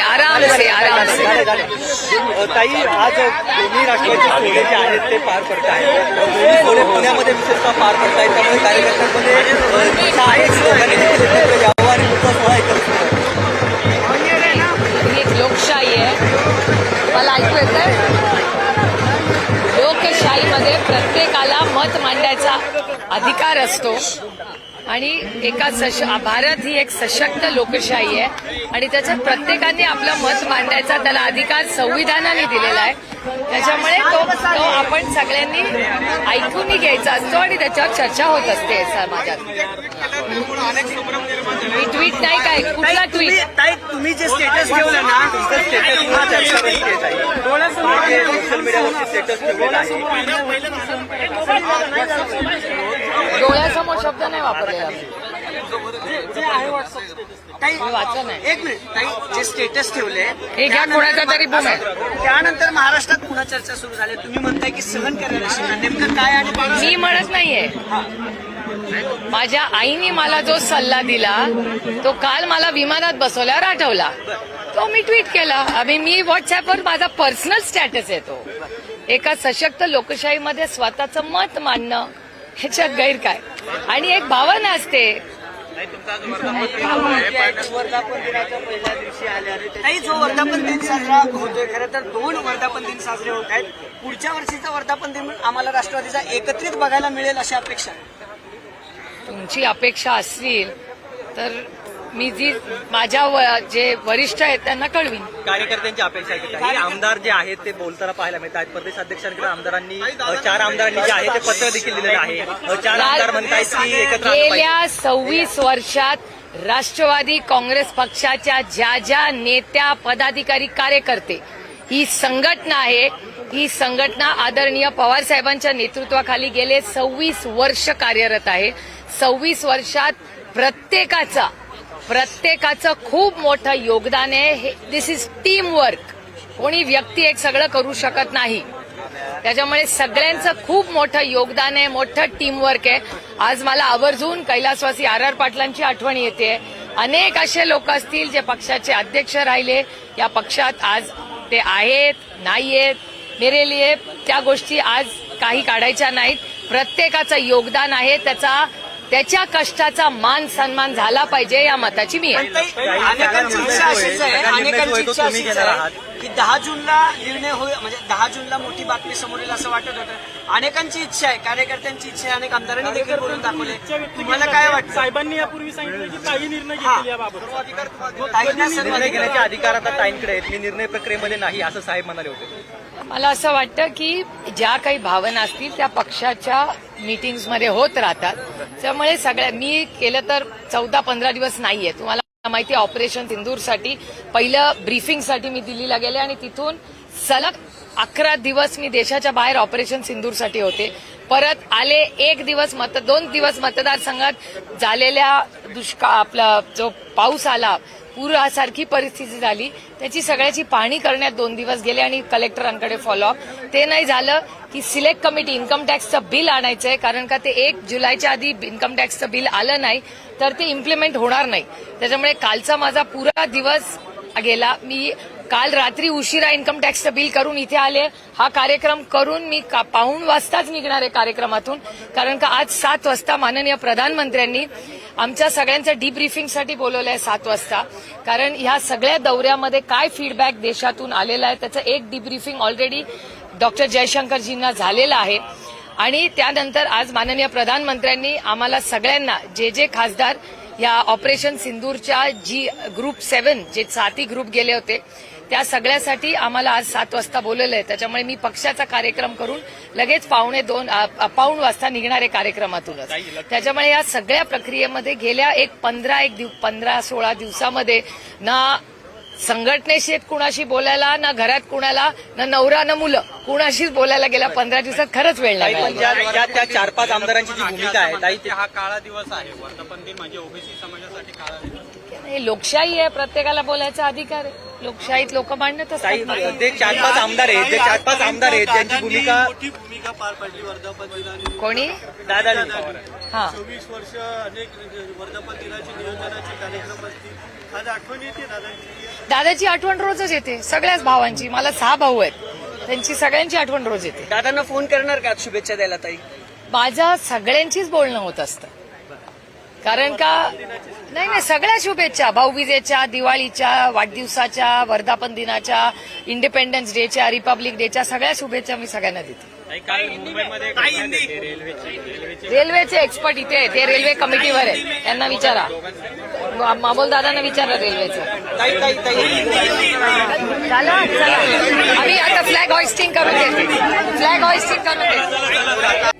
आराम से ताई, आज दोन्ही राष्ट्रवादी सोहळे जे आहेत ते पार पडत आहेत. दोन्ही सोहळे पुण्यामध्ये विशेषतः पार पडत आहेत. त्यामुळे कार्यकर्त्यांमध्ये उत्साह आहे. लोकांनी देखील एकत्र यावं आणि मोठा सोहळा एकत्र ही एक लोकशाही आहे. मला ऐकू येतंय. लोकशाहीमध्ये प्रत्येकाला मत मांडायचा अधिकार असतो आणि भारत ही एक सशक्त लोकशाही आहे आणि त्याच्यात प्रत्येकाने आपलं मत मांडायचा त्याला अधिकार संविधानाने दिलेला आहे. त्याच्यामुळे तो आपण सगळ्यांनी ऐकून घ्यायचा असतो आणि त्याच्यावर चर्चा होत असते समाजात. मी ट्विट नाही काय, कुठला ट्विट? तुम्ही जे स्टेटस ठेवलं ना, सोशल मीडियावरती स्टेटस ठेवलेलं आहे. डोळ्यासमोर शब्द नाही वापरलेला. वाचा नाही. एक मिनिट ताई, जे स्टेटस ठेवले हे घ्या कोणाचा तरी बूम आहे. त्यानंतर महाराष्ट्रात पुन्हा चर्चा सुरू झाली. तुम्ही म्हणताय की सहन करायला शिका. नेमकं काय आणि मी म्हणत नाहीये. माझ्या आईने मला जो सल्ला दिला तो काल मला विमानात बसवल्यावर आठवला. तो मी ट्विट केला. आम्ही मी व्हॉट्सअपवर माझा पर्सनल स्टॅटस येतो. एका सशक्त लोकशाहीमध्ये स्वतःचं मत मांडणं ह्याच्यात गैर काय. आणि एक भावना असते. वर्धापन दिनाच्या पहिल्या दिवशी आल्या ताई, जो वर्धापन दिन साजरा होतोय, खरं तर 2 वर्धापन दिन साजरे होत आहेत. पुढच्या वर्षीचा वर्धापन दिन आम्हाला राष्ट्रवादीचा एकत्रित बघायला मिळेल अशी अपेक्षा. तुमची अपेक्षा असतील तर मी माझ्या जे वरिष्ठ आहेत त्यांना कळवीन. कार्यकर्त्यांची अपेक्षा आहे की काही आमदार जे आहेत ते बोलताना पाहायला मिळतात. प्रदेश अध्यक्षांकडे आमदारांनी 4 आमदारांनी जे आहे ते पत्र देखील दिलेलं आहे. 4 आमदार म्हणतायत की एकत्र गेल्या 26 वर्षात राष्ट्रवादी काँग्रेस पक्षाच्या ज्या नेत्या, पदाधिकारी, कार्यकर्ते ही संघटना आहे. ही संघटना आदरणीय पवार साहेबांच्या नेतृत्वाखाली गेले 26 वर्ष कार्यरत आहे. 26 वर्षात प्रत्येकाचं खूप मोठं योगदान आहे. दिस इज टीम वर्क. कोणी व्यक्ती एक सगळं करू शकत नाही. त्याच्यामुळे सगळ्यांचं खूप मोठं योगदान आहे, मोठं टीमवर्क आहे. आज मला आवर्जून कैलासवासी RR पाटलांची आठवण येते. अनेक असे लोक असतील जे पक्षाचे अध्यक्ष राहिले. या पक्षात आज ते आहेत, नाहीयेत. मेरे लिए त्या गोष्टी आज काही काढायच्या नाहीत. प्रत्येकाचं योगदान आहे. त्याच्या कष्टाचा मान सन्मान झाला पाहिजे या मताची मी आहे. अनेकांची इच्छा अशीच आहे की 10 जूनला निर्णय होईल, म्हणजे 10 जूनला मोठी बातमी समोर येईल असं वाटत होतं. अनेकांची इच्छा आहे, कार्यकर्त्यांची इच्छा आहे, अनेक आमदारांनी देखील बोलून दाखवले. तुम्हाला काय वाटतं? साहेबांनी यापूर्वी सांगितलं की काही निर्णय घेतले याबाबत. निर्णय घेण्याचे अधिकार आता ताईंकडे आहेत. मी निर्णय प्रक्रियेमध्ये नाही असं साहेब म्हणाले होते. मला असं वाटतं की ज्या काही भावना असतील त्या पक्षाच्या मीटिंग्समध्ये होत राहतात. त्यामुळे मी केलं तर 14-15 दिवस नाहीये. तुम्हाला माहिती आहे ऑपरेशन सिंदूरसाठी पहिलं ब्रीफिंगसाठी मी दिल्लीला गेले आणि तिथून सलग 11 दिवस मी देशाच्या बाहेर ऑपरेशन सिंदूरसाठी होते. परत आले 2 दिवस मतदारसंघात झालेल्या आपला जो पाऊस आला, पुरासारखी परिस्थिती झाली, त्याची सगळ्याची पाहणी करण्यात 2 दिवस गेले आणि कलेक्टरांकडे फॉलोअप. ते नाही झालं की सिलेक्ट कमिटी इन्कम टॅक्सचं बिल आणायचंय, कारण का ते 1 जुलैच्या आधी इन्कम टॅक्सचं बिल आलं नाही तर ते इम्प्लिमेंट होणार नाही. त्याच्यामुळे कालचा माझा पुरा दिवस गेला. मी काल रात्री उशिरा इन्कम टॅक्सचं बिल करून इथे आले. हा कार्यक्रम करून मी 5:15 वाजताच निघणार आहे कार्यक्रमातून, कारण का आज 7 वाजता माननीय प्रधानमंत्र्यांनी आमच्या सगळ्यांचं डीब्रीफिंगसाठी बोलवलं आहे 7 वाजता. कारण ह्या सगळ्या दौऱ्यामध्ये काय फीडबॅक देशातून आलेला आहे त्याचं एक डीब्रीफिंग ऑलरेडी डॉक्टर जयशंकरजींना झालेलं आहे. आणि त्यानंतर आज माननीय प्रधानमंत्र्यांनी आम्हाला सगळ्यांना जे खासदार या ऑपरेशन सिंदूरच्या ग्रुप 7 जे 7 ग्रुप गेले होते त्या सगळ्यासाठी आम्हाला आज 7 वाजता बोलवलं आहे. त्याच्यामुळे मी पक्षाचा कार्यक्रम करून लगेच 1:15 वाजता निघणारे कार्यक्रमातूनच. त्याच्यामुळे या सगळ्या प्रक्रियेमध्ये गेल्या 15-16 दिवसामध्ये ना संघटनेशी कुणाशी बोलायला, ना घरात कुणाला, ना नवरा ना मुलं कुणाशीच बोलायला गेल्या 15 दिवसात खरंच वेळ नाही. त्या 4-5 आमदारांची जी भूमिका आहे ताई, हा काळा दिवस आहे. वर्धापन दिन म्हणजे ओबीसी समाजासाठी काळा दिवस. लोकशाही आहे, प्रत्येकाला बोलायचा अधिकार आहे. लोकशाहीत लोक मांडत ताई असतात. जे 4-5 आमदार आहेत ज्यांची भूमिका मोठी भूमिका पार पडली वर्धापन दिनाने. कोणी दादानी हा 24 वर्ष अनेक वर्धापन दिनाचे नियोजनाचे कार्यक्रम असतील. आज आठवण येते दादांची. दादाची आठवण रोजच येते, सगळ्याच भावांची. मला 6 भाऊ आहेत, त्यांची सगळ्यांची आठवण रोज येते. दादांना फोन करणार का शुभेच्छा द्यायला ताई? माझं सगळ्यांचीच बोलणं होत असतं, कारण का नाही सगळ्या शुभेच्छा, भाऊबीजेच्या, दिवाळीच्या, वाढदिवसाच्या, वर्धापन दिनाच्या, इंडिपेंडन्स डेच्या, रिपब्लिक डेच्या सगळ्या शुभेच्छा मी सगळ्यांना देते. रेल्वेचे एक्सपर्ट इथे आहेत, ते रेल्वे कमिटीवर आहेत, त्यांना विचारा. मामोल दादांना विचारा रेल्वेचं. ताई ताई ताई चला आम्ही आता फ्लॅग हॉइस्टिंग करून देते, फ्लॅग हॉइस्टिंग करून देते.